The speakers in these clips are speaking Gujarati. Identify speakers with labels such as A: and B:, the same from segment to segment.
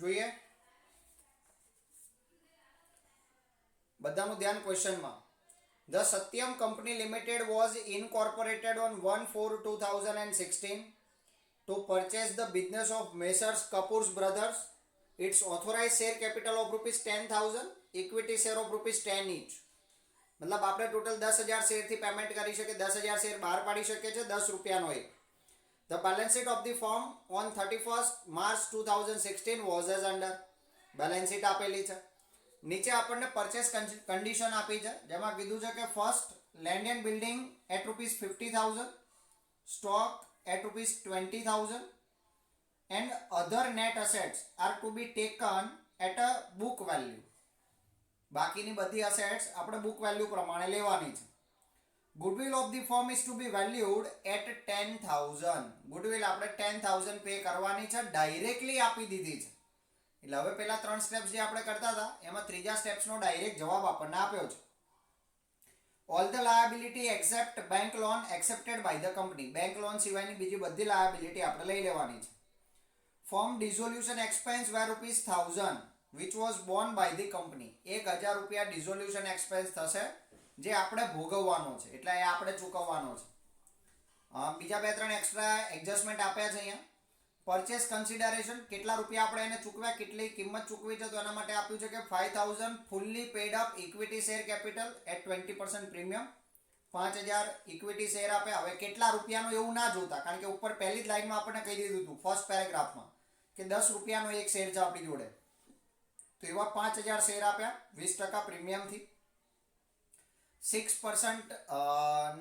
A: જોઈએ બધાનું ધ્યાન ક્વેશ્ચનમાં. The Satyam Company Limited was incorporated on 1/4/2016 to purchase the business of Messrs Kapoor's Brothers. Its authorized share capital of rupees 10,000, equity share of rupees 10 each. मतलब આપણે ટોટલ 10,000 શેર થી પેમેન્ટ કરી શકે, 10,000 શેર બહાર પાડી શકે છે 10 રૂપિયાનો એક. The balance sheet of the firm on 31st March 2016 was as under. Balance sheet આપેલી છે. નીચે આપણને પરચેસ કન્ડિશન આપી છે, જેમાં કીધું છે કે first land and building at ₹50,000, stock at ₹20,000 and other net assets are to be taken at a book value. બાકીની બધી અસેટ્સ આપણે બુક વેલ્યુ પ્રમાણે લેવાની છે. Goodwill of the firm is to be valued at 10,000. Goodwill આપણે 10,000 પે કરવાની છે, ડાયરેક્ટલી આપી દીધી છે. એટલે હવે પેલા 3 સ્ટેપ્સ જે આપણે કરતા હતા એમાં ત્રીજા સ્ટેપ્સનો ડાયરેક્ટ જવાબ આપણને આપ્યો છે. All the liability accept bank loan accepted by the company. Bank loan સિવાયની બીજી બધી લાયબિલિટી આપણે લઈ લેવાની છે. Firm dissolution expense were ₹1,000 which was borne by the company. 1,000 રૂપિયા ડિઝોલ્યુશન એક્સપેન્સ થશે જે આપણે ભોગવવાનો છે, એટલે એ આપણે ચૂકવવાનો છે. બીજા 2-3 એક્સ્ટ્રા એડજસ્ટમેન્ટ આપ્યા છે અહીંયા. પરચેસ કન્સિડરેશન કેટલા રૂપિયા આપણે એને ચૂકવ્યા, કેટલી કિંમત ચૂકવી છે, તો એના માટે આપ્યું છે કે 5,000 fully paid up equity share capital at 20% premium. 5,000 equity share આપે. હવે કેટલા રૂપિયાનું એવું ના જોતા, કારણ કે ઉપર પહેલી જ લાઈનમાં આપણને કહી દીધું હતું ફર્સ્ટ પેરેગ્રાફમાં કે 10 રૂપિયાનો એક શેર છે આપણી જોડે, તો એવા 5,000 શેર આપ્યા 20% પ્રીમિયમથી. 6%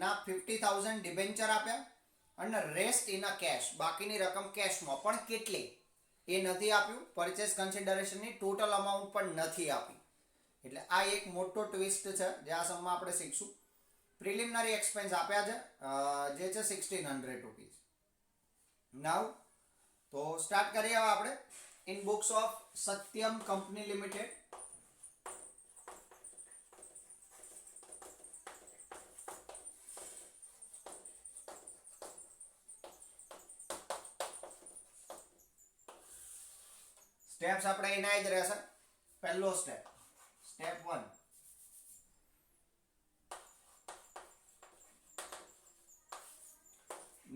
A: ના 50,000 ડિબેન્ચર આપ્યા અને રેસ્ટ ઇન અ કેશ, બાકીની રકમ કેશમાં પણ કેટલી એ નથી આપ્યું. પરચેસ કન્સિડરેશનની ટોટલ અમાઉન્ટ પણ નથી આપી. એટલે આ એક મોટો ટ્વિસ્ટ છે જે આ સમમાં આપણે શીખશું. પ્રિલિમિનરી એક્સપેન્સ આપ્યા છે જે છે ₹1,600. નાવ તો સ્ટાર્ટ કરીએ હવે આપણે. In books of Satyam company limited. Steps આપણે એના જ રહેશે. પહેલો સ્ટેપ, સ્ટેપ 1,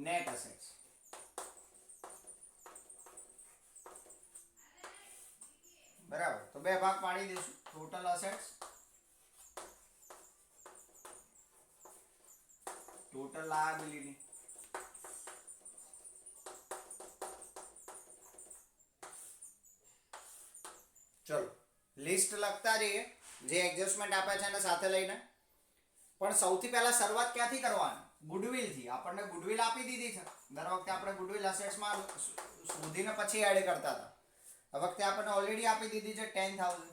A: નેટ એસેટ્સ. બરાબર, તો બે ભાગ પાડી દઈશું. Total assets, total liability. ચલો લિસ્ટ લખતા જઈએ, જે એડજસ્ટમેન્ટ આપ્યા છે એને સાથે લઈને. પણ સૌથી પહેલા શરૂઆત ક્યાંથી કરવાની? ગુડવિલ થી. આપણને ગુડવિલ આપી દીધી છે. દર વખતે આપણે ગુડવિલ એસેટ્સમાં શોધીને પછી એડ કરતા હતા. આ વખતે આપણને ઓલરેડી આપી દીધી છે 10,000.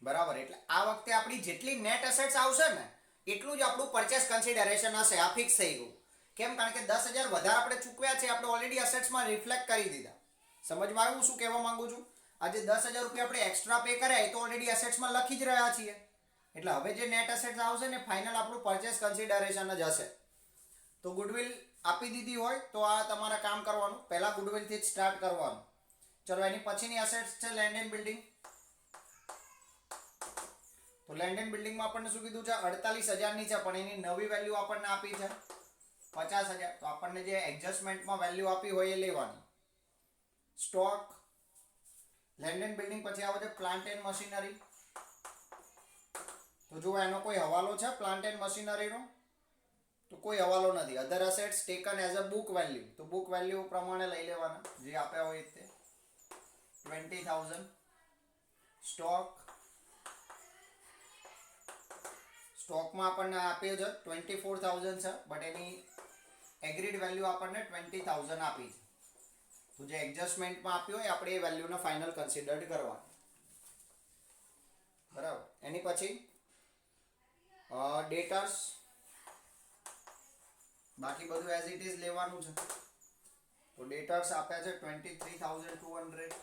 A: બરાબર, એટલે આ વખતે આપણી જેટલી નેટ એસેટ્સ આવશે ને એટલું જ આપણું પરચેસ કન્સિડરેશન હશે. આ ફિક્સ થઈ ગયું. કેમ? કારણ કે 10,000 વધારે આપણે ચૂકવ્યા છે, આપણે ઓલરેડી એસેટ્સમાં રિફ્લેક્ટ કરી દીધા. સમજમાં આવ્યું શું કહેવા માંગુ છું? આજે 10,000 રૂપિયા આપણે એક્સ્ટ્રા પે કર્યા એ તો ઓલરેડી એસેટ્સમાં લખી જ રહ્યા છીએ. એટલે હવે જે નેટ એસેટ્સ આવશે ને ફાઇનલ આપણું પરચેસ કન્સિડરેશન જ હશે. તો ગુડવિલ આપી દીધી હોય તો આ તમારે કામ કરવાનું, પહેલા ગુડવિલ થી જ સ્ટાર્ટ કરવાનું. ચલો એની પછીની એસેટ્સ છે લેન્ડ એન્ડ બિલ્ડિંગ. તો લેન્ડ એન્ડ બિલ્ડિંગમાં આપણને શું કીધું છે? 48,000 ની છે, પણ એની નવી વેલ્યુ આપણને આપી છે 50,000. તો આપણને જે એડજસ્ટમેન્ટમાં વેલ્યુ આપી હોય એ લેવાની. સ્ટોક, લેન્ડ એન્ડ બિલ્ડિંગ પછી આવે છે પ્લાન્ટ એન્ડ મશીનરી. તો જો એનો કોઈ હવાલો છે પ્લાન્ટ એન્ડ મશીનરીનો? તો કોઈ હવાલો નથી. Other assets taken as a book value. તો બુક વેલ્યુ પ્રમાણે લઈ લેવાના જે આપ્યા હોય તે. 20,000. સ્ટોક, સ્ટોકમાં આપણને આપ્યો છે 24,000 છે, બટ એની એગ્રીડ વેલ્યુ આપણને 20,000 આપી છે. તો જે એડજસ્ટમેન્ટમાં આપ્યું હોય આપણે એ વેલ્યુને ફાઇનલ કન્સિડર્ડ કરવાનું. બરાબર, એની પછી ડેટર્સ, બાકી બધું એઝ ઇટ ઇઝ લેવાનું છે. તો ડેટર્સ આપ્યા છે 23,200.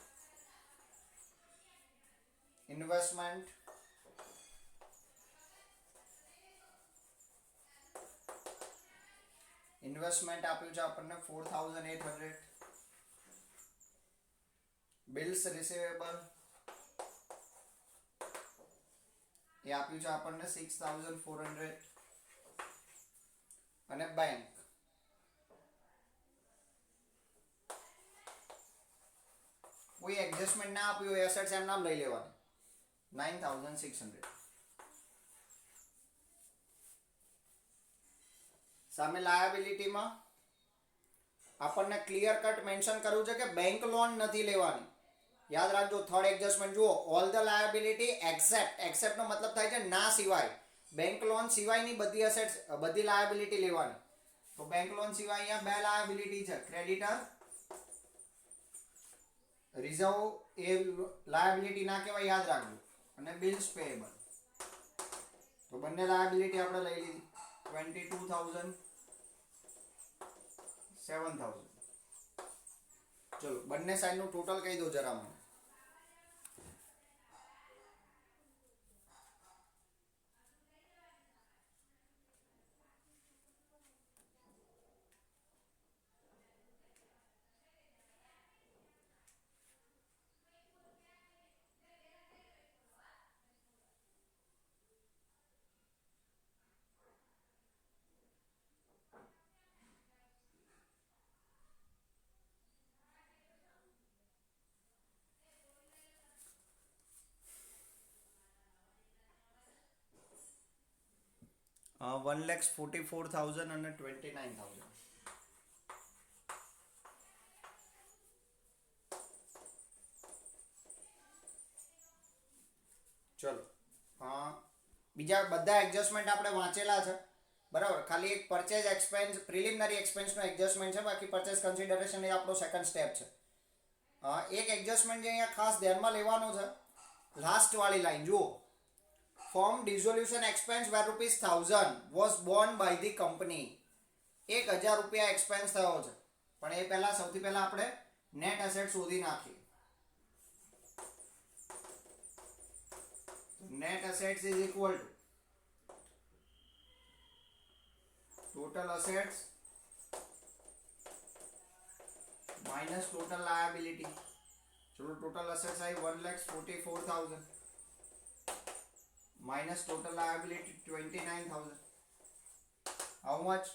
A: ઇન્વેસ્ટમેન્ટ, ઇન્વેસ્ટમેન્ટ આપ્યું છે આપણને 4800, બિલ્સ રિસીવેબલ એ આપ્યું છે આપણને 6400, અને બેંક કોઈ એડજસ્ટમેન્ટ ના આપ્યું હોય એસેટ્સ એમ નામ લઈ લેવાની 9600. સામે લાયબિલિટીમાં આપણને ક્લિયર કટ મેન્શન કર્યું છે કે બેંક લોન નથી લેવાની. યાદ રાખજો, થર્ડ એડજસ્ટમેન્ટ જુઓ, ઓલ ધ લાયબિલિટી એક્સેપ્ટ નો મતલબ થાય છે ના સિવાય. બેંક લોન સિવાયની બધી એસેટ્સ, બધી લાયબિલિટી લેવાની. તો બેંક લોન સિવાય અહીંયા બે લાયબિલિટી છે, ક્રેડિટર રિઝર્વ એ લાયબિલિટી ના કહેવાય, યાદ રાખજો, અને બિલ્સ પેએબલ. તો બંને લાયબિલિટી આપણે લઈ લીધી 22,000, 7,000. ચલો બંને સાઈડ નું ટોટલ કહી દો જરા મને. Uh, 1,44,000 and 29,000. ચલો બીજા બધા એડજસ્ટમેન્ટ આપણે વાંચેલા છે બરાબર. ખાલી એક પરચેઝ એક્સપેન્સ પ્રિલિમિનરી એક્સપેન્સનો એડજસ્ટમેન્ટ છે, બાકી પરચેઝ કન્સિડરેશન એ આપણો સેકન્ડ સ્ટેપ છે. એક એડજસ્ટમેન્ટ જે અહીંયા ખાસ ધ્યાનમાં લેવાનો છે, લાસ્ટ વાળી લાઈન જુઓ, firm dissolution expense were ₹1000 was borne by the company. 1000 રૂપિયા એક્સપેન્સ થયો છે, પણ એ પહેલા સૌથી પહેલા આપણે નેટ એસેટ શોધી નાખીએ. net assets is equal to total assets minus total liability. चलो total assets I 1,44,000 minus total liability 29,000. How much?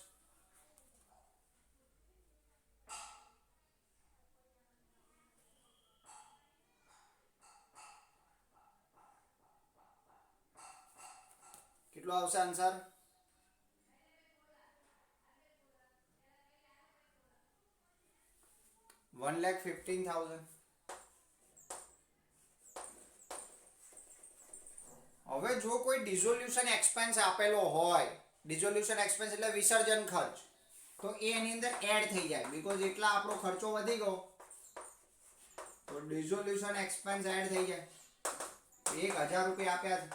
A: કેટલો આવશે આન્સર? $1,15,000. હવે જો કોઈ ડિઝોલ્યુશન એક્સપેન્સ આપેલો હોય, ડિઝોલ્યુશન એક્સપેન્સ એટલે વિસર્જન ખર્ચ, તો એ એની અંદર એડ થઈ જાય, બીકોઝ એટલા આપણો ખર્ચો વધી ગયો તો ડિઝોલ્યુશન એક્સપેન્સ એડ થઈ જાય. 1,000 રૂપિયા આપ્યા છે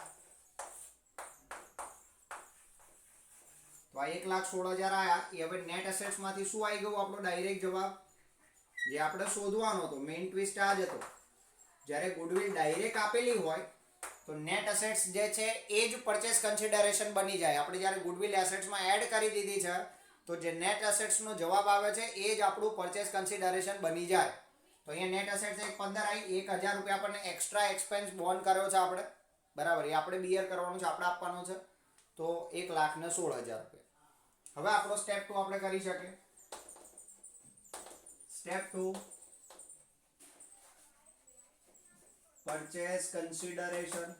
A: તો આ 1,16,000 આયા. એ હવે નેટ એસેટ્સ માંથી શું આવી ગયું આપણો ડાયરેક્ટ જવાબ, જે આપણે શોધવાનો હતો. મેઇન ટ્વિસ્ટ આ જ હતો, જ્યારે ગુડવિલ ડાયરેક્ટ આપેલી હોય તો નેટ એસેટ્સ જે છે એ જ પરચેસ કન્સિડરેશન બની જાય. આપણે જ્યારે ગુડવિલ એસેટ્સમાં એડ કરી દીધી છે તો જે નેટ એસેટ્સનો જવાબ આવે છે એ જ આપણું પરચેસ કન્સિડરેશન બની જાય. તો અહીંયા નેટ એસેટ્સ 15 આવી, 1,000 રૂપિયા આપણને એક્સ્ટ્રા એક્સપેન્સ બોર્ન કર્યો છે આપણે, બરાબર, એ આપણે બિયર કરવાનું છે, આપણે આપવાનો છે, તો 1,16,000 રૂપિયા. હવે આપણો સ્ટેપ 2 આપણે કરી શકીએ. Step 2 purchase consideration.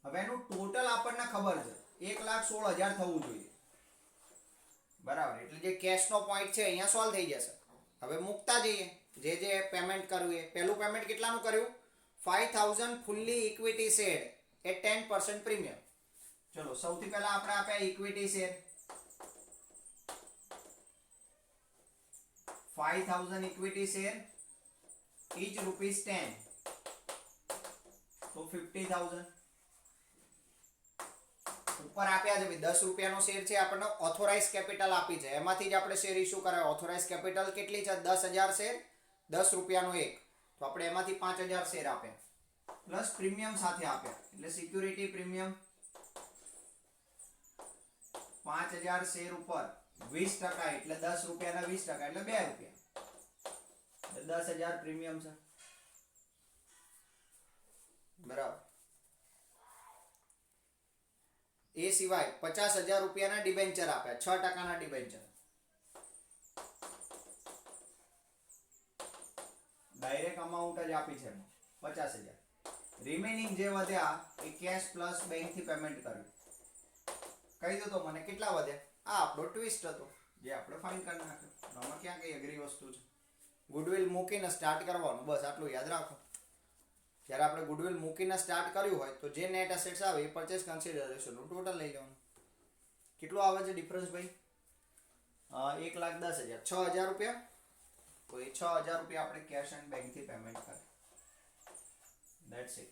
A: હવે એનું ટોટલ આપણને ખબર છે 1,16,000 થવું જોઈએ, બરાબર, એટલે જે કેશ નો પોઈન્ટ છે અહીંયા સોલ્વ થઈ જશે. હવે મૂકતા જઈએ જે પેમેન્ટ કરવું એ. પહેલું પેમેન્ટ કેટલાનું કર્યું? 5,000 ફુલ્લી ઇક્વિટી શેર એ 10% પ્રીમિયમ. ચલો સૌથી પહેલા આપણે આપ્યા equity share 5,000 equity share each ₹10, તો 50,000. ઉપર આપ્યા છે ભાઈ 10 રૂપિયાનો શેર છે, આપણને ઓથોરાઇઝ કેપિટલ આપી છે, એમાંથી જ આપણે શેર ઇશ્યુ કરાય. ઓથોરાઇઝ કેપિટલ કેટલી છે? 10,000 શેર, 10 રૂપિયાનો એક, તો આપણે એમાંથી 5,000 શેર આપ્યા પ્લસ પ્રીમિયમ સાથે આપ્યા, એટલે સિક્યુરિટી પ્રીમિયમ 5,000 શેર ઉપર 20% એટલે 10 રૂપિયાના 20% એટલે 2 રૂપિયા, 10,000 પ્રીમિયમ છે, બરાબર. એ સિવાય 50,000 રૂપિયાના ડિબેન્ચર આપ્યા, 6%ના ડિબેન્ચર, ડાયરેક્ટ અમાઉન્ટ જ આપી છે 50,000. રિમેનિંગ જે વધ્યા એ કેશ પ્લસ બેંક થી પેમેન્ટ કર્યું. કહી દો તો મને કેટલા વધ્યા? આ આપણો ટ્વિસ્ટ હતો જે આપણે ફાઇન કરી નાખ્યો. આમાં ક્યાં કઈ અઘરી વસ્તુ છે? ગુડવિલ મૂકીને સ્ટાર્ટ કરવાનું, બસ આટલું યાદ રાખો. જ્યારે આપણે ગુડવિલ મૂકીને સ્ટાર્ટ કર્યું હોય તો જે નેટ એસેટ્સ આવે એ પરચેસ કન્સિડરેશનનું ટોટલ લઈ લેવાનું. કેટલું આવે છે ડિફરન્સ ભાઈ? 1,10,000. 6,000 રૂપિયા, તો એ 6,000 રૂપિયા આપણે કેશ એન્ડ બેંકથી પેમેન્ટ કરીએ. That's it.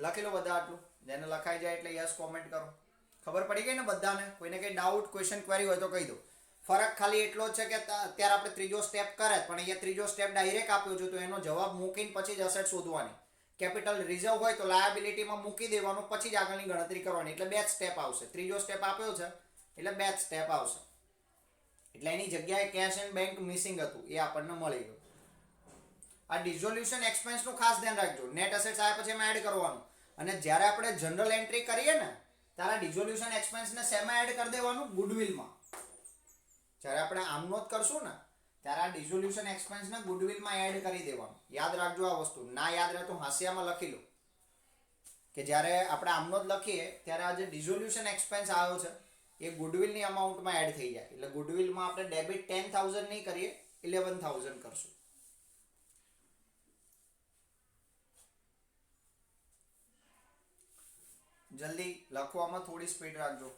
A: લખી લો બધા આટલું. જેને લખાઈ જાય એટલે યસ કોમેન્ટ કરો. ખબર પડી ગઈ ને બધાને? કોઈને કંઈ ડાઉટ, ક્વેશ્ચન, ક્વેરી હોય તો કહી દો. ફરક ખાલી એટલો જ છે કે અત્યારે આપણે ત્રીજો સ્ટેપ કરે, પણ અહીંયા ત્રીજો સ્ટેપ ડાયરેક્ટ આપ્યો છે, તો એનો જવાબ મૂકીને પછી જ અસેટ શોધવાની. કેપિટલ રિઝર્વ હોય તો લાયબિલિટીમાં મૂકી દેવાનું, પછી જ આગળની ગણતરી કરવાની. એટલે 2 સ્ટેપ આવશે. ત્રીજો સ્ટેપ આપ્યો છે એટલે 2 સ્ટેપ આવશે. એટલે એની જગ્યાએ કેશ એન્ડ બેંક મિસિંગ હતું, એ આપણને મળી ગયું. આ ડિઝોલ્યુશન એક્સપેન્સનું ખાસ ધ્યાન રાખજો. નેટ એસેટ્સ આવ્યા પછી એમાં એડ કરવાનું. અને જ્યારે આપણે જનરલ એન્ટ્રી કરીએ ને ત્યારે ડિઝોલ્યુશન એક્સપેન્સને શેમાં એડ કરી દેવાનું? ગુડવિલમાં. જ્યારે આપણે આમનો જ કરશું ને ત્યારે આ ડિઝોલ્યુશન એક્સપેન્સને ગુડવિલમાં એડ કરી દેવાનું. યાદ રાખજો આ વસ્તુ. ના યાદ રહે તો હાંસિયામાં લખી લો કે જ્યારે આપણે આમનો જ લખીએ ત્યારે આ જે ડિઝોલ્યુશન એક્સપેન્સ આવ્યો છે એ ગુડવિલની અમાઉન્ટમાં એડ થઈ જાય. એટલે ગુડવિલમાં આપણે ડેબિટ 10,000 નહીં કરીએ, 11,000 કરશું. જલ્દી લખવામાં થોડી સ્પીડ રાખજો.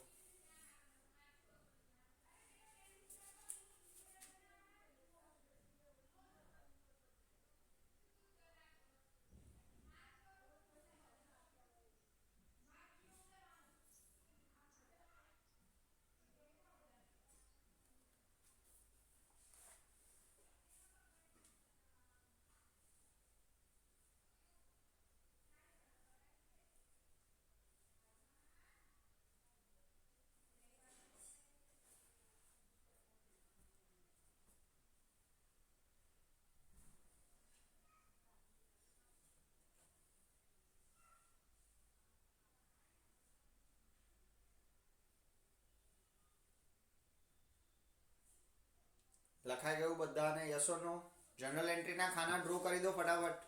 A: લખાઈ ગયું બધાને? Yes or no? જનરલ એન્ટ્રીના ખાના ડ્રો કરી દો ફટાફટ.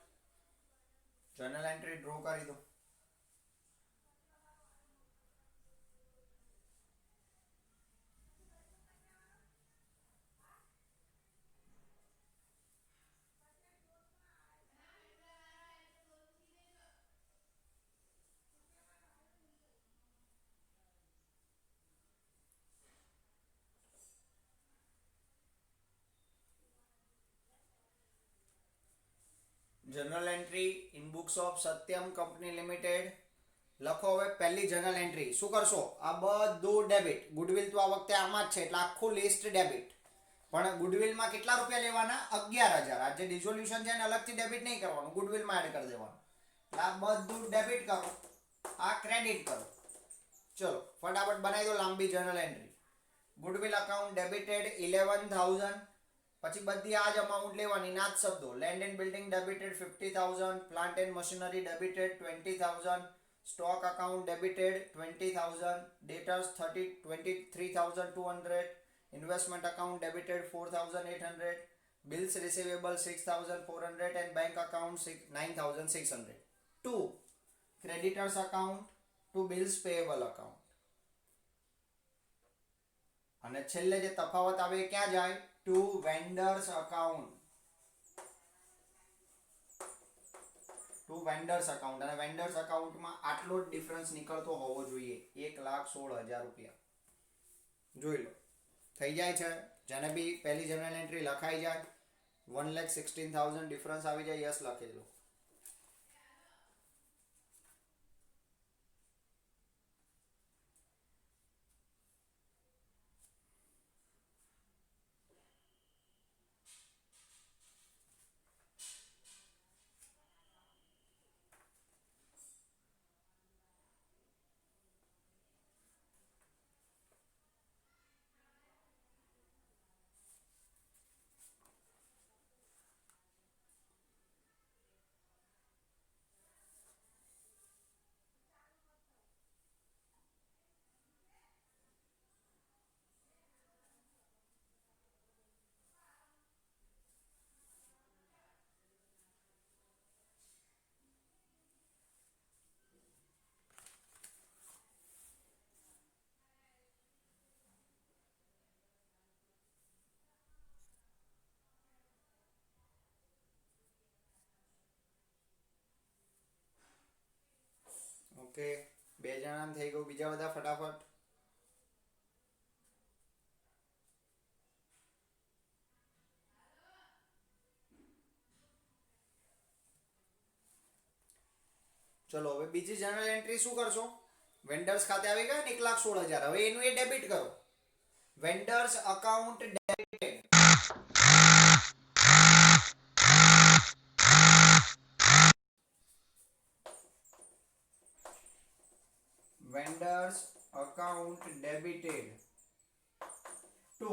A: જનરલ એન્ટ્રી ડ્રો કરી દો. General entry in books of Satyam company limited. લખો હવે પહેલી જનરલ એન્ટ્રી. શું કરશો? આ બધું ડેબિટ. ગુડવિલ તો આ વખતે આમાં જ છે એટલે આખું લિસ્ટ ડેબિટ. પણ ગુડવિલમાં કેટલા રૂપિયા લેવાના? 11,000. આ જે ડિઝોલ્યુશન છે એને અલગથી ડેબિટ નહીં કરવાનું, ગુડવિલમાં એડ કરી દેવાનું. આ બધું ડેબિટ કરો, આ ક્રેડિટ કરો. ચલો ફટાફટ બનાવી દો લાંબી general entry. Goodwill account debited 11,000. પછી બધી આ જ અમાઉન્ટ લેવાની, ના જ શબ્દો. Land and building debited 50,000. Plant and machinery debited 20,000. Stock account debited 20,000. Debtors 23,200. Investment account debited 4,800. Bills receivable 6,400 and bank account 9,600. 2. Creditors account to bills payable account. અને છેલ્લે જે તફાવત આવે એ ક્યાં જાય? To vendors account. To vendors account. અને વેન્ડર્સ અકાઉન્ટમાં આટલો જ ડિફરન્સ નીકળતો હોવો જોઈએ, 1,16,000 રૂપિયા. જોઈ લો થઈ જાય છે. જેને બી પહેલી જનરલ એન્ટ્રી લખાઈ જાય 1,16,000 ડિફરન્સ આવી જાય, યસ લખી દો. ઓકે, 2 જણાને થઈ ગયું. બીજા બધા ફટાફટ. ચલો હવે બીજી જનરલ એન્ટ્રી શું કરશો? વેન્ડર્સ ખાતે આવી ગયા ને 1,16,000. હવે એનું એ ડેબિટ કરો. Vendors account debited. Vendors account debited to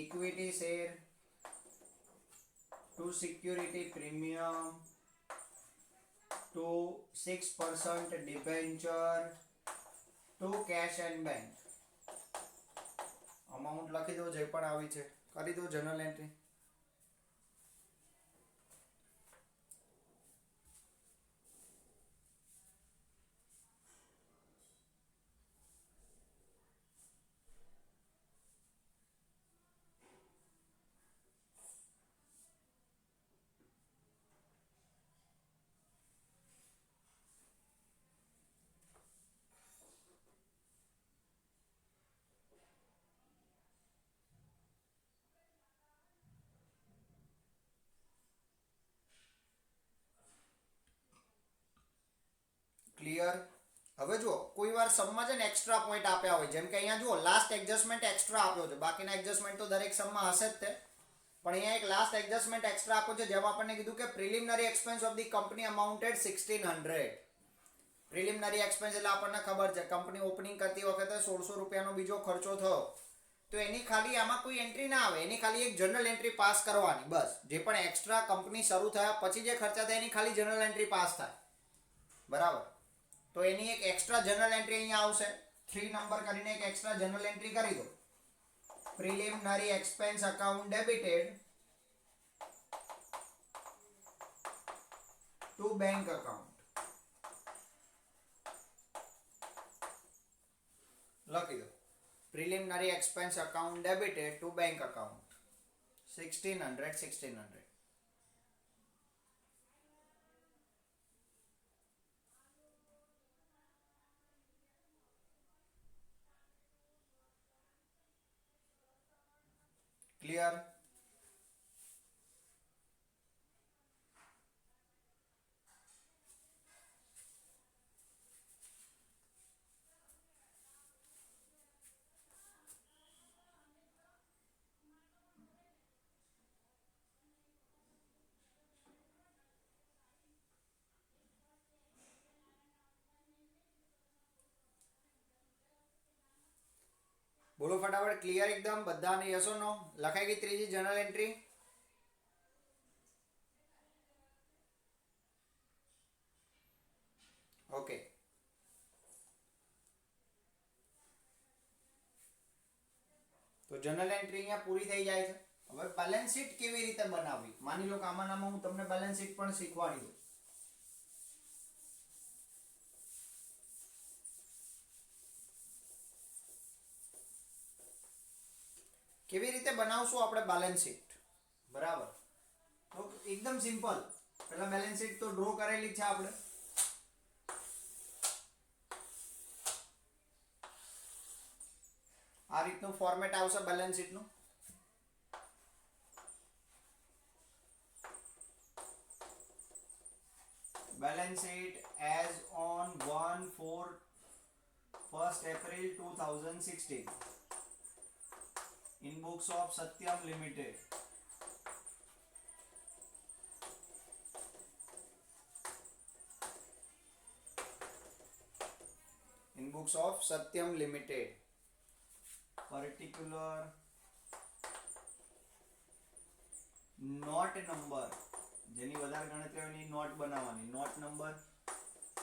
A: equity share, to security premium, to 6% debenture, to cash and bank. Amount લખી દો જે પણ આવી છે, કરી દો જનરલ એન્ટ્રી. ક્લિયર? હવે જુઓ, કોઈ વાર સમમાં છે ને એક્સ્ટ્રા પોઈન્ટ આપ્યા હોય, જેમ કે અહીંયા જુઓ લાસ્ટ એડજસ્ટમેન્ટ એક્સ્ટ્રા આપ્યો છે. બાકીના એડજસ્ટમેન્ટ તો દરેક સમમાં હશે જ તે, પણ અહીંયા એક લાસ્ટ એડજસ્ટમેન્ટ એક્સ્ટ્રા આપ્યો છે, જેમાં આપણને કીધું કે preliminary expense of the company amounted 1,600. Preliminary expense એટલે આપણને ખબર છે કંપની ઓપનિંગ કરતી વખતે 1,600 રૂપિયાનો બીજો ખર્ચો થયો, તો એની ખાલી આમાં કોઈ એન્ટ્રી ના આવે, એની ખાલી એક જનરલ એન્ટ્રી પાસ કરવાની બસ. જે પણ એક્સ્ટ્રા કંપની શરૂ થયા પછી જે ખર્ચા થાય એની ખાલી જનરલ એન્ટ્રી પાસ થાય, બરાબર? તો એની એક એક્સ્ટ્રા જનરલ એન્ટ્રી અહીંયા આવશે. 3 નંબર કરીને એક એક્સ્ટ્રા જનરલ એન્ટ્રી કરી દો. Preliminary expense account debited to bank account. લખી દો preliminary expense account debited to bank account 1,600. Clear? બોલો ફટાફટ. ક્લિયર એકદમ બધાને? Yes or no? લખાઈ ગઈ ત્રીજી જનરલ એન્ટ્રી? ઓકે. તો જનરલ એન્ટ્રી અહીંયા પૂરી થઈ જાય છે. હવે બેલેન્સ શીટ કેવી રીતે બનાવવી, માની લો કે આમાં હું તમને બેલેન્સ શીટ પણ શીખવાડી દઉં. કેવી રીતે બનાવશું આપણે બેલેન્સ શીટ, બરાબર? તો એકદમ સિમ્પલ. પહેલા બેલેન્સ શીટ તો ડ્રો કરેલી છે આપણે. આ રીતનું ફોર્મેટ આવશે બેલેન્સ શીટનું. Balance sheet as on 1 April 2016 in books of Satyam Limited. In books of Satyam Limited. Particular note number, જેની વધારે ગણતરી હોય એની નોટ બનાવવાની. નોટ નંબર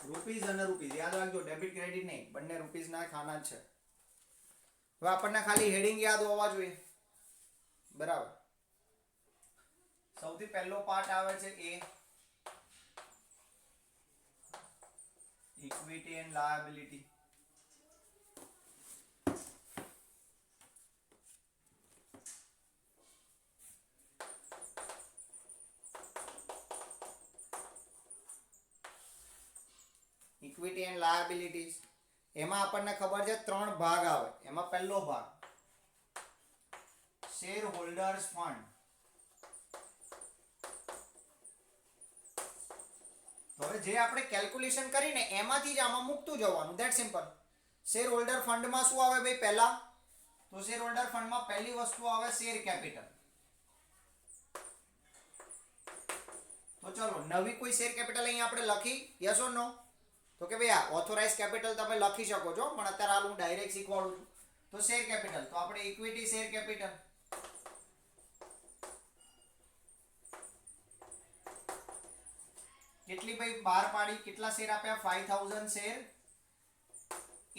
A: રૂપીઝ અને રૂપીઝ યાદ રાખજો, ડેબિટ ક્રેડિટ નહીં, બંને રૂપીઝ ના ખાના જ છે. હવે આપણને ખાલી હેડિંગ યાદ હોવા જોઈએ, બરાબર? સૌથી પહેલો પાર્ટ આવે છે એ equity and liability. Equity and liabilities. એમાં આપણને ખબર છે 3 ભાગ આવે. એમાં પહેલો ભાગ શેર હોલ્ડર્સ ફંડ. તો હવે જે આપણે કેલ્ક્યુલેશન કરીને એમાંથી જ આમાં મૂકતું જવાનું. That simple. શેર હોલ્ડર ફંડમાં શું આવે ભાઈ પહેલા? તો શેર હોલ્ડર ફંડમાં પહેલી વસ્તુ આવે શેર કેપિટલ. તો ચલો નવી કોઈ શેર કેપિટલ અહીંયા આપણે લખી? યસ ઓર નો? તો કે ભાઈ આ ઓથોરાઇઝ કેપિટલ તમે લખી શકો છો, પણ અત્યારે હાલ હું ડાયરેક્ટ શીખવાડું છું. તો શેર કેપિટલ, તો આપણે ઇક્વિટી શેર કેપિટલ. કેટલી ભાઈ બહાર પાડી? કેટલા શેર આપ્યા? 5000 શેર,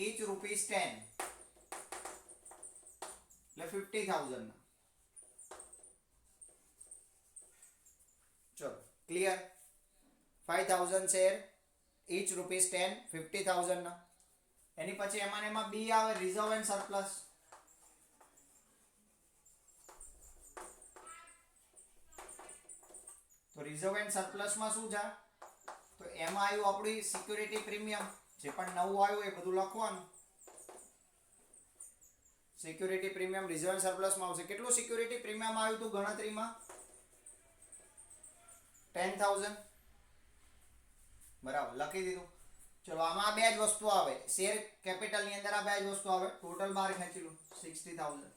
A: each ₹10, એટલે 50,000 ના. ચલો ક્લિયર? 5000 શેર, each ₹10, 50,000 ના. એની પછી એમાં બી આવે રિઝર્વ એન્ડ સરપ્લસ. તો રિઝર્વ એન્ડ સરપ્લસ માં શું છે? તો એમાં આવ્યું આપણી સિક્યુરિટી પ્રીમિયમ. જે પણ નવું આવ્યું એ બધું લખવાનું. Security premium reserve and surplus માં આવશે. કેટલું સિક્યુરિટી પ્રીમિયમ આવ્યું હતું ગણતરીમાં? 10,000. બરાબર, લખી દીધું. ચલો આમાં બે જ વસ્તુ આવે. શેર કેપિટલ ની અંદર આ બે જ વસ્તુ આવે. ટોટલ બાર ખેંચી લો 60,000.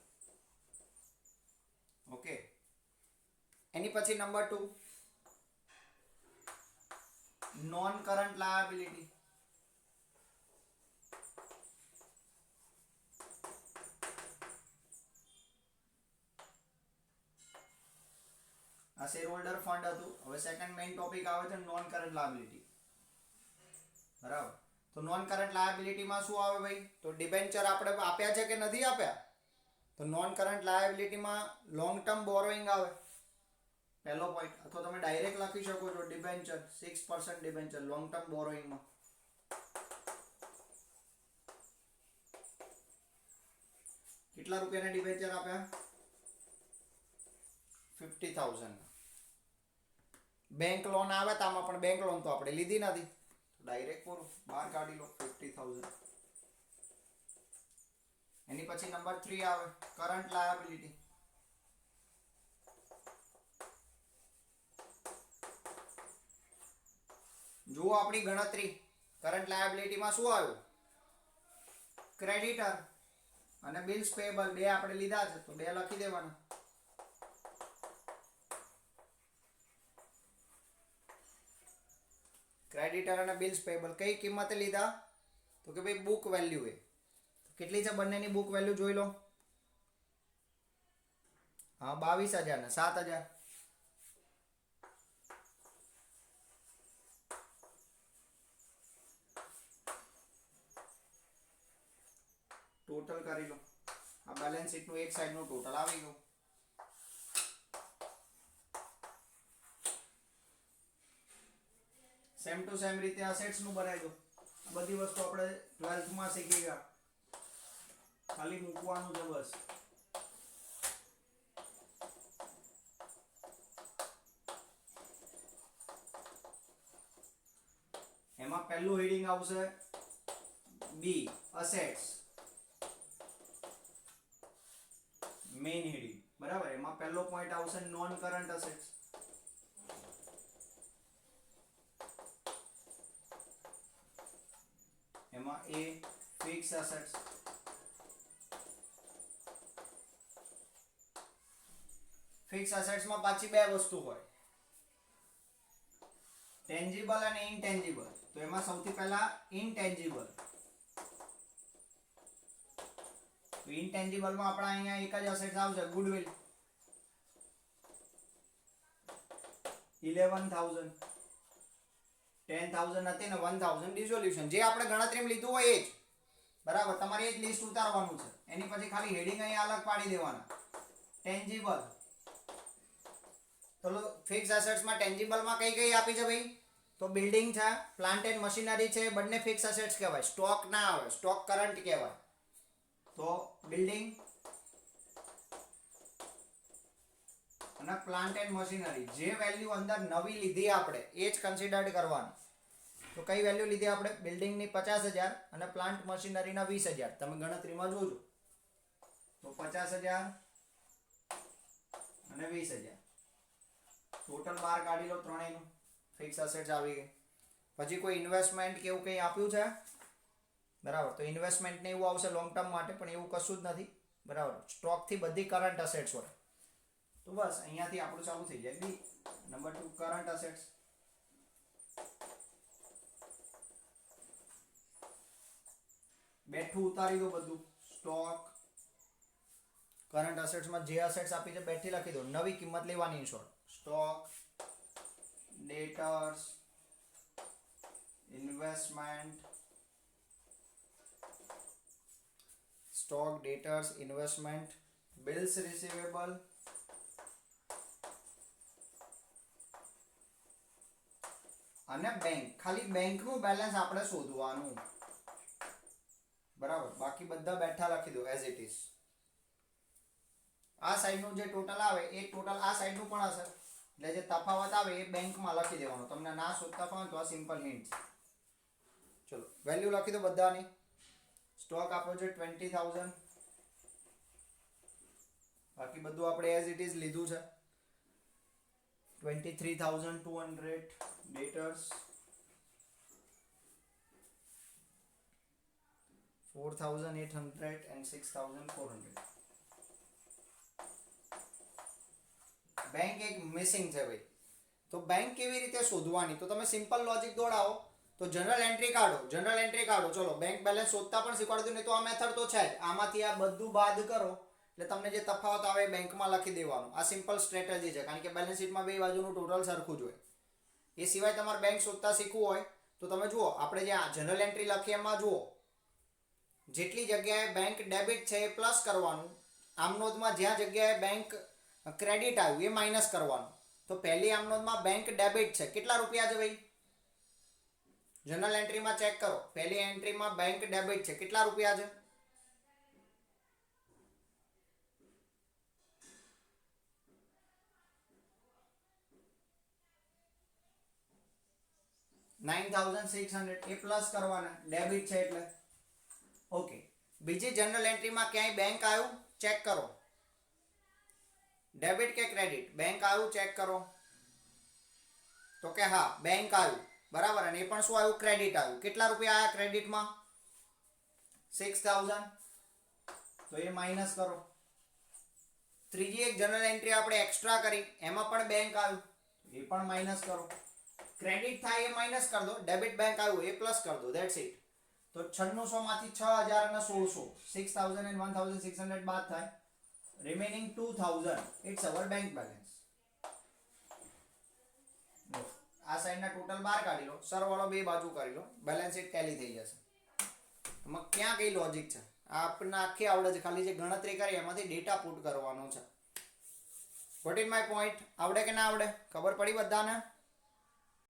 A: ઓકે. એની પછી નંબર 2 નોન કરંટ લાયબિલિટી. આ શેર હોલ્ડર ફંડ હતું. હવે સેકન્ડ મેઇન ટોપિક આવે છે નોન કરંટ લાયબિલિટી. બરાબર. તો નોન કરંટ લાયબિલિટી માં શું આવે ભાઈ? તો ડિબેન્ચર આપણે આપ્યા છે કે નથી આપ્યા? તો નોન કરંટ લાયબિલિટી માં લોંગ ટર્મ બોરોઇંગ આવે પહેલો પોઈન્ટ. અથવા તમે ડાયરેક્ટ લખી શકો છો ડિબેન્ચર 6% ડિબેન્ચર લોંગ ટર્મ બોરોઇંગ માં. કેટલા રૂપિયાના ડિબેન્ચર આપ્યા? 50,000. બેંક લોન આવે તો આમાં પણ બેંક લોન તો આપણે લીધી નથી. ડાયરેક્ટ પૂરું બહાર કાઢી લો 50,000. એની પછી નંબર 3 આવે કરંટ લાયબિલિટી. જુઓ આપણી ગણતરી. કરંટ લાયબિલિટી માં શું આવ્યું? ક્રેડિટર અને બિલ્સ પેયેબલ બે આપણે લીધા છે, તો બે લખી દેવાના. ક્રેડિટર અને બિલ્સ પેયેબલ કઈ કિંમતે લીધા? તો કે ભાઈ બુક વેલ્યુ એ. કેટલી છે બંનેની બુક વેલ્યુ જોઈ લો. હા 22,000 ને 7,000. ટોટલ કરી લો. આ બેલેન્સ શીટ નું એક સાઈડ નું ટોટલ આવી ગયું. સેમ ટુ સેમ રીતે અસેટ્સ નું બનાવી દો. આ બધી વસ્તુ આપણે 12th માં શીખી ગયા. ખાલી મૂકવાનું છે બસ. એમાં પહેલું હેડિંગ આવશે બી અસેટ્સ. Main heading. બરાબર. એમાં પહેલો પોઈન્ટ આવશે નોન કરંટ અસેટ્સ. એમાં એ ફિક્સ એસેટ્સ. ફિક્સ એસેટ્સ માં પાછી બે વસ્તુ હોય, ટેન્જીબલ અને ઇનટેન્જીબલ. તો એમાં સૌથી પહેલા ઇનટેન્જીબલ. તો ઇનટેન્જીબલ માં આપણા અહીંયા એક જ એસેટ્સ આવશે ગુડવિલ 11,000. 10,000 હતી ને 1,000 ડિસોલ્યુશન. જે આપણે ગણતરીમાં લીધું હોય એ જ. બરાબર. તમારે એ જ લિસ્ટ ઉતારવાનું છે. એની પછી ખાલી હેડિંગ અહીંયા અલગ પાડી દેવાના. ટેન્જીબલ. તો ફિક્સ એસેટ્સ માં ટેન્જીબલ માં કઈ કઈ આપી છે ભાઈ? તો બિલ્ડિંગ છે, પ્લાન્ટ એન્ડ મશીનરી છે, બંને ફિક્સ એસેટ્સ કહેવાય. સ્ટોક ના આવે, સ્ટોક કરંટ કહેવાય. તો બિલ્ડિંગ અને પ્લાન્ટ એન્ડ મશીનરી જે વેલ્યુ અંદર નવી લીધી આપણે એ જ કન્સિડર્ડ કરવાનું. તો કઈ વેલ્યુ લીધી આપણે? બિલ્ડિંગની 50,000 અને પ્લાન્ટ મશીનરીના 20,000. તમે ગણતરીમાં જોજો. તો 50,000 અને 20,000 ટોટલ બહાર કાઢી લો ત્રણેયનું. ફિક્સ એસેટ્સ આવી ગઈ. પછી કોઈ ઇન્વેસ્ટમેન્ટ કે એવું કંઈ આપ્યું છે? બરાબર. તો ઇન્વેસ્ટમેન્ટ ને એવું આવશે લોંગ ટર્મ માટે, પણ એવું કશું જ નથી. બરાબર. સ્ટોકથી બધી કરંટ એસેટ્સ હોય. તો બસ અહીંયાથી આપણું ચાલુ થઈ જાય. બી નંબર 2 કરંટ એસેટ્સ. બેઠું ઉતારી દો બધું. સ્ટોક કરંટ એસેટ્સમાં જે એસેટ્સ આપી છે બેઠી લખી દો. નવી કિંમત લેવાની in short. Stock, ડેટર્સ, investment, stock, ડેટર્સ, investment, bills receivable, અને બેંક. ખાલી બેંકનું બેલેન્સ આપણે શોધવાનું. બરાબર. બાકી બધા બેઠા લખી દો એઝ ઇટ ઇઝ. આ સાઈડનું જે ટોટલ આવે એ ટોટલ આ સાઈડનું પણ હશે. એટલે જે તફાવત આવે એ બેંકમાં લખી દેવાનો. તમને ના શોધતા ફાવે તો આ સિમ્પલ હિન્ટ છે. ચલો વેલ્યુ લખી દો બધાની. સ્ટોક આપણો છે 20,000. બાકી બધું આપણે એઝ ઇટ ઇઝ લીધું છે. 23,200. ડેટર્સ 4,800 and 6,400. બેંક એક મિસિંગ છે ભાઈ. તો બેંક કેવી રીતે શોધવાની? તો તમે સિમ્પલ લોજિક દોડાવો. તો જનરલ એન્ટ્રી કાઢો. જનરલ એન્ટ્રી કાઢો. ચલો બેંક બેલેન્સ શોધતા પણ શીખવાડ્યું નહીં તો આ મેથડ તો છે જ. આમાંથી આ બધું બાદ કરો એટલે તમને જે તફાવત આવે એ બેંકમાં લખી દેવાનું. આ સિમ્પલ સ્ટ્રેટેજી છે. કારણ કે બેલેન્સ શીટમાં બે બાજુનું ટોટલ સરખું જ હોય. એ સિવાય તમારે બેંક શોધતા શીખવું હોય તો તમે જુઓ આપણે જે જનરલ એન્ટ્રી લખીએ એમાં જુઓ જેટલી જગ્યાએ બેંક ડેબિટ છે એ પ્લસ કરવાનું. આમનોંધમાં જ્યાં જગ્યાએ બેંક ક્રેડિટ આવ્યું એ માઇનસ કરવાનું. તો પહેલી આમનોંધમાં બેંક ડેબિટ છે. કેટલા રૂપિયા છે ભાઈ? જનરલ એન્ટ્રીમાં ચેક કરો. પહેલી એન્ટ્રીમાં બેંક ડેબિટ છે. કેટલા રૂપિયા છે? $9,600. એ પ્લસ કરવાના. ડેબિટ છે એટલે. ઓકે. બીજી જનરલ એન્ટ્રીમાં ક્યાંય બેંક આવ્યું? ચેક કરો. ડેબિટ કે ક્રેડિટ? બેંક આવ્યું ચેક કરો. તો કે હા બેંક આવ્યું. બરાબર. અને એ પણ શું આવ્યું? ક્રેડિટ આવ્યું. કેટલા રૂપિયા આવ્યા ક્રેડિટમાં? 6,000. તો એ માઇનસ કરો. ત્રીજી એક જનરલ એન્ટ્રી આપણે એક્સ્ટ્રા કરી એમાં પણ બેંક આવ્યું. એ પણ માઇનસ કરો. ક્રેડિટ થાય એ માઇનસ કરી દો. ડેબિટ બેંક આવ્યું એ પ્લસ કરી દો. That's it. તો 9600 માંથી 6,000 અને 1600 6,000 and 1,600 બાદ થાય. remaining 2,000. it's our bank balance. આ સાઈડના ટોટલ બહાર કાઢી લો. સરવાળો બે બાજુ કરી લો. બેલેન્સ શીટ ટેલી થઈ જશે. એમાં ક્યાં કઈ લોજિક છે? આપણને આખી આવડે છે. ખાલી જે ગણતરી કરી એમાંથી ડેટા પુટ કરવાનો છે. What is my point? આવડે કે ના આવડે? ખબર પડી બધાને?